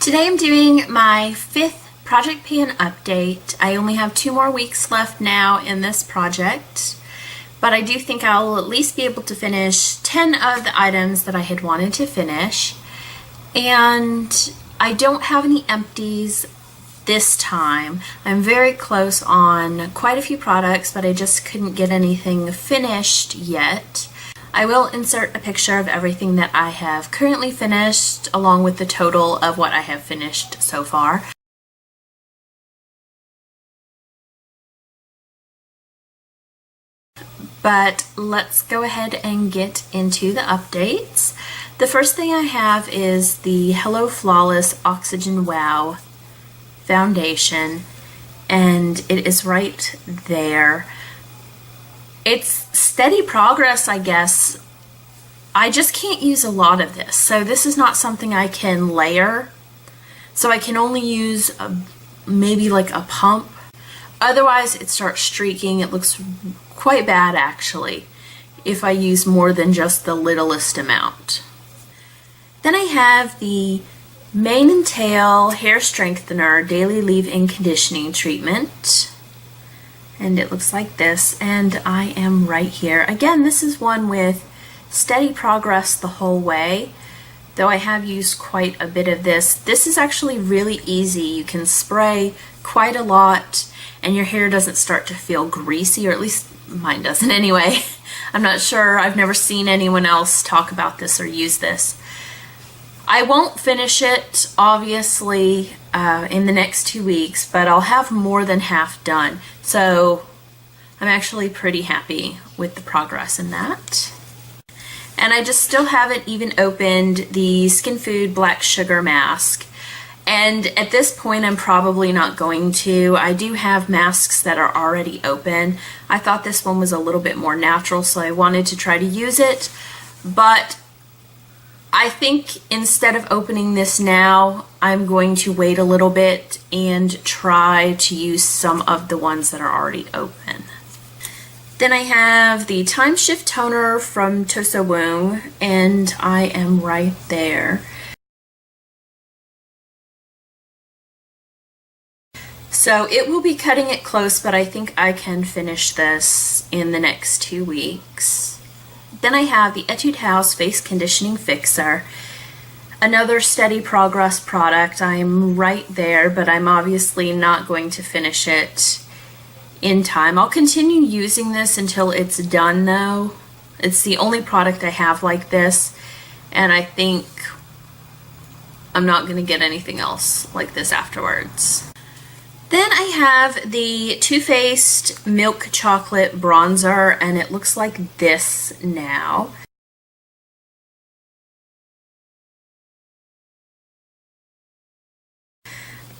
Today I'm doing my 5th project pan update. I only have 2 more weeks left now in this project, but I do think I'll at least be able to finish 10 of the items that I had wanted to finish. And I don't have any empties this time. I'm very close on quite a few products, but I just couldn't get anything finished yet. I will insert a picture of everything that I have currently finished along with the total of what I have finished so far. But let's go ahead and get into the updates. The first thing I have is the Hello Flawless Oxygen Wow foundation, and it is right there. It's steady progress, I guess. I just can't use a lot of this, so this is not something I can layer, so I can only use maybe like a pump. Otherwise it starts streaking. It looks quite bad actually if I use more than just the littlest amount. Then I have the Mane and Tail Hair Strengthener Daily Leave-In Conditioning Treatment. And it looks like this, and I am right here. Again, this is one with steady progress the whole way, though I have used quite a bit of this. This is actually really easy. You can spray quite a lot and your hair doesn't start to feel greasy, or at least mine doesn't anyway. I'm not sure. I've never seen anyone else talk about this or use this. I won't finish it, obviously, in the next 2 weeks, but I'll have more than half done. So I'm actually pretty happy with the progress in that. And I just still haven't even opened the Skin Food Black Sugar Mask. And at this point, I'm probably not going to. I do have masks that are already open. I thought this one was a little bit more natural, so I wanted to try to use it. But I think instead of opening this now, I'm going to wait a little bit and try to use some of the ones that are already open. Then I have the Time Shift Toner from Toso Woong, and I am right there. So it will be cutting it close, but I think I can finish this in the next 2 weeks. Then I have the Etude House Face Conditioning Fixer, another steady progress product. I'm right there, but I'm obviously not going to finish it in time. I'll continue using this until it's done though. It's the only product I have like this, and I think I'm not going to get anything else like this afterwards. Then I have the Too Faced Milk Chocolate Bronzer, and it looks like this now.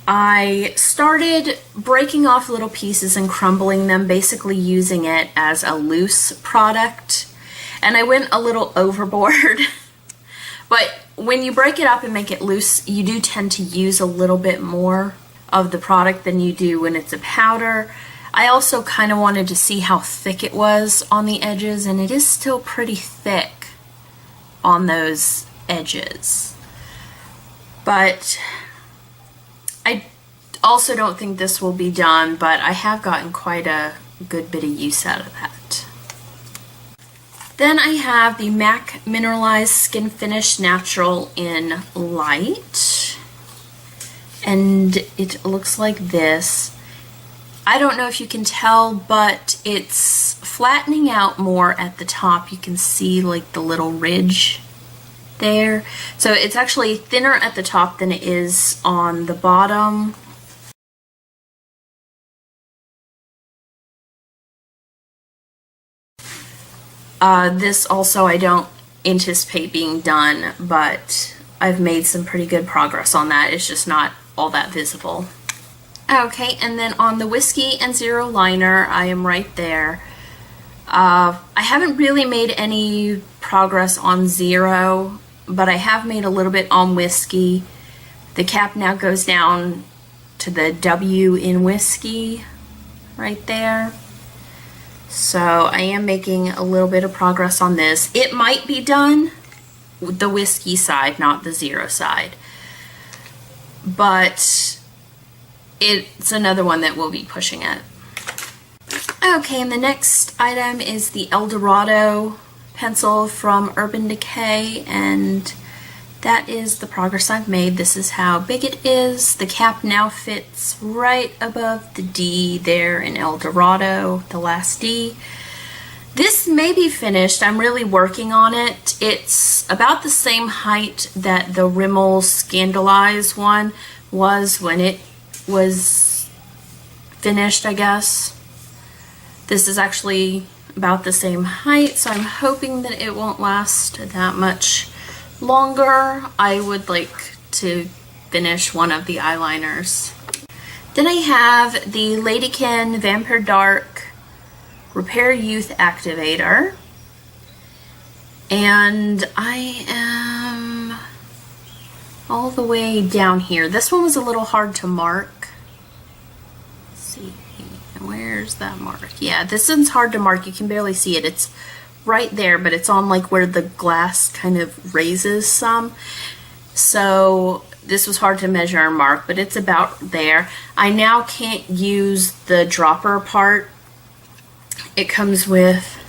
I started breaking off little pieces and crumbling them, basically using it as a loose product, and I went a little overboard. But when you break it up and make it loose, you do tend to use a little bit more of the product than you do when it's a powder. I also kind of wanted to see how thick it was on the edges, and it is still pretty thick on those edges. But I also don't think this will be done, but I have gotten quite a good bit of use out of that. Then I have the MAC Mineralized Skin Finish Natural in Light, and it looks like this. I don't know if you can tell, but it's flattening out more at the top. You can see like the little ridge there. So it's actually thinner at the top than it is on the bottom. This also I don't anticipate being done, but I've made some pretty good progress on that. It's just not all that visible. Okay, and then on the Whiskey and Zero liner, I am right there. I haven't really made any progress on Zero, but I have made a little bit on Whiskey. The cap now goes down to the W in Whiskey right there. So I am making a little bit of progress on this. It might be done with the Whiskey side, not the Zero side. but it's another one that we'll be pushing it. Okay, and the next item is the El Dorado pencil from Urban Decay, and that is the progress I've made. This is how big it is. The cap now fits right above the D there in El Dorado, the last D. This may be finished. I'm really working on it. It's about the same height that the Rimmel Scandalize one was when it was finished, I guess. This is actually about the same height, so I'm hoping that it won't last that much longer. I would like to finish one of the eyeliners. Then I have the Ladykin Vampire Dark Repair Youth Activator, and I am all the way down here. This one was a little hard to mark. Let's see, where's that mark? Yeah, this one's hard to mark. You can barely see it. It's right there, but it's on like where the glass kind of raises some. So this was hard to measure and mark, but it's about there. I now can't use the dropper part. It comes with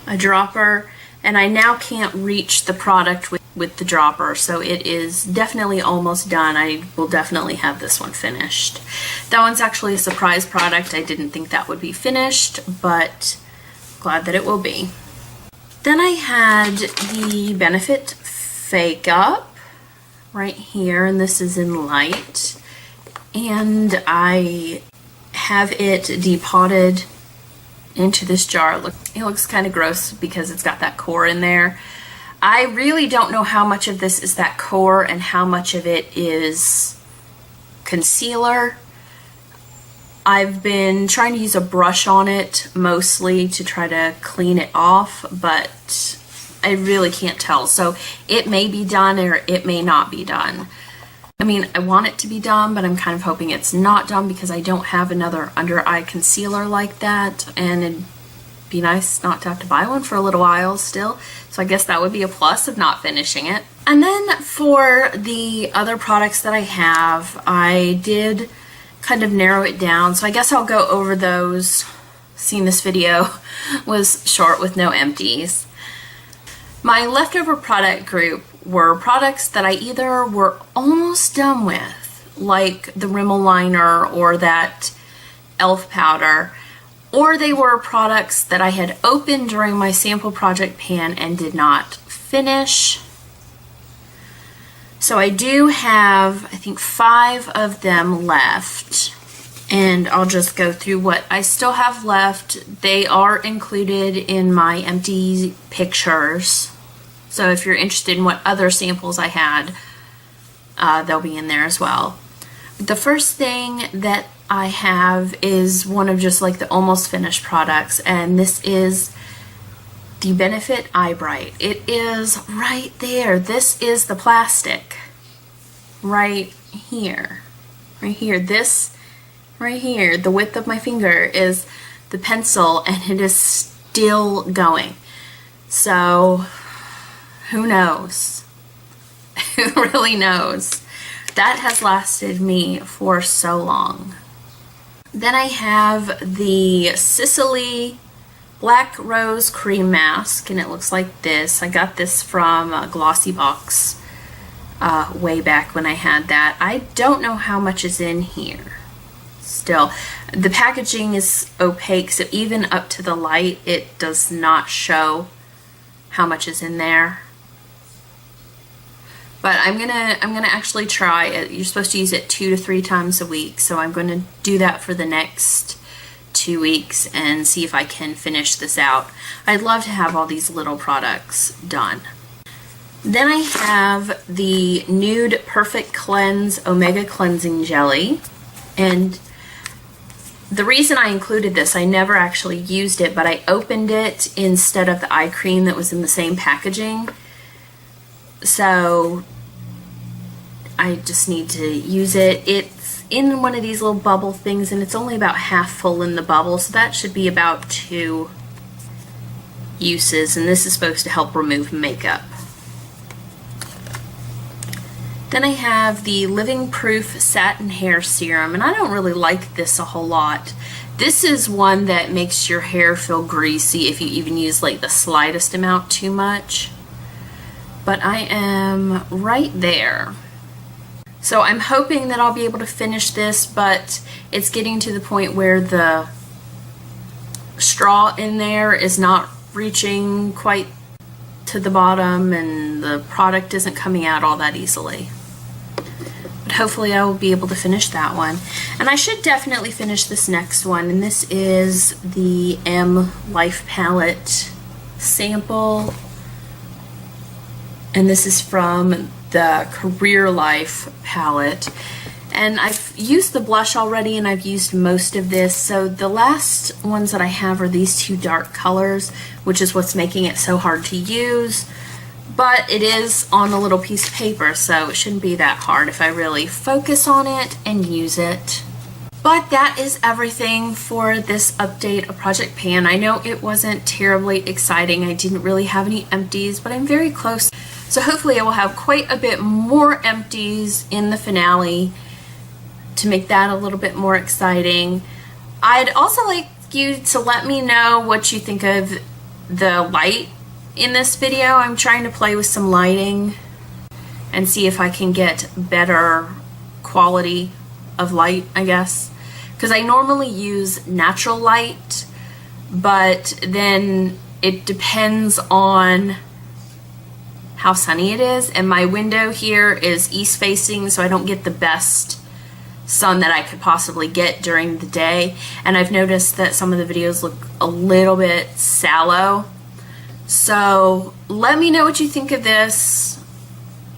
a dropper, and I now can't reach the product with the dropper, so it is definitely almost done. I will definitely have this one finished. That one's actually a surprise product. I didn't think that would be finished, but glad that it will be. Then I had the Benefit Fake Up right here, and this is in light, and I have it depotted into this jar. It looks kind of gross because it's got that core in there. I really don't know how much of this is that core and how much of it is concealer. I've been trying to use a brush on it mostly to try to clean it off, but I really can't tell. So it may be done or it may not be done. I mean, I want it to be done, but I'm kind of hoping it's not done because I don't have another under eye concealer like that, and it'd be nice not to have to buy one for a little while still. So I guess that would be a plus of not finishing it. And then for the other products that I have, I did kind of narrow it down. So I guess I'll go over those, seeing this video was short with no empties. My leftover product group were products that I either were almost done with, like the Rimmel liner or that e.l.f. powder, or they were products that I had opened during my sample project pan and did not finish. So I do have, I think, 5 of them left, and I'll just go through what I still have left. They are included in my empty pictures. So if you're interested in what other samples I had, they'll be in there as well. The first thing that I have is one of just like the almost finished products, and this is the Benefit Eye Bright. It is right there. This is the plastic. Right here. Right here. This right here, the width of my finger, is the pencil, and it is still going. So who knows? Who really knows? That has lasted me for so long. Then I have the Sicily Black Rose Cream Mask, and it looks like this. I got this from Glossy Box way back when I had that. I don't know how much is in here. Still, the packaging is opaque, so even up to the light, it does not show how much is in there. But I'm gonna actually try it. You're supposed to use it 2 to 3 times a week, so I'm gonna do that for the next 2 weeks and see if I can finish this out. I'd love to have all these little products done. Then I have the Nude Perfect Cleanse Omega Cleansing Jelly, and the reason I included this, I never actually used it, but I opened it instead of the eye cream that was in the same packaging. So I just need to use it. It's in one of these little bubble things, and it's only about half full in the bubble, so that should be about 2 uses, and this is supposed to help remove makeup. Then I have the Living Proof Satin Hair Serum, and I don't really like this a whole lot. This is one that makes your hair feel greasy if you even use like the slightest amount too much. But I am right there. So I'm hoping that I'll be able to finish this, but it's getting to the point where the straw in there is not reaching quite to the bottom and the product isn't coming out all that easily. But hopefully I will be able to finish that one. And I should definitely finish this next one, and this is the M Life Palette sample. And this is from the Career Life palette. And I've used the blush already, and I've used most of this. So the last ones that I have are these two dark colors, which is what's making it so hard to use. But it is on a little piece of paper, so it shouldn't be that hard if I really focus on it and use it. But that is everything for this update of Project Pan. I know it wasn't terribly exciting. I didn't really have any empties, but I'm very close. So hopefully I will have quite a bit more empties in the finale to make that a little bit more exciting. I'd also like you to let me know what you think of the light in this video. I'm trying to play with some lighting and see if I can get better quality of light, I guess. Because I normally use natural light, but then it depends on how sunny it is, and my window here is east facing, so I don't get the best sun that I could possibly get during the day. And I've noticed that some of the videos look a little bit sallow. So let me know what you think of this,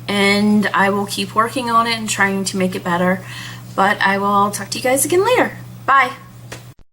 and I will keep working on it and trying to make it better. But I will talk to you guys again later. Bye!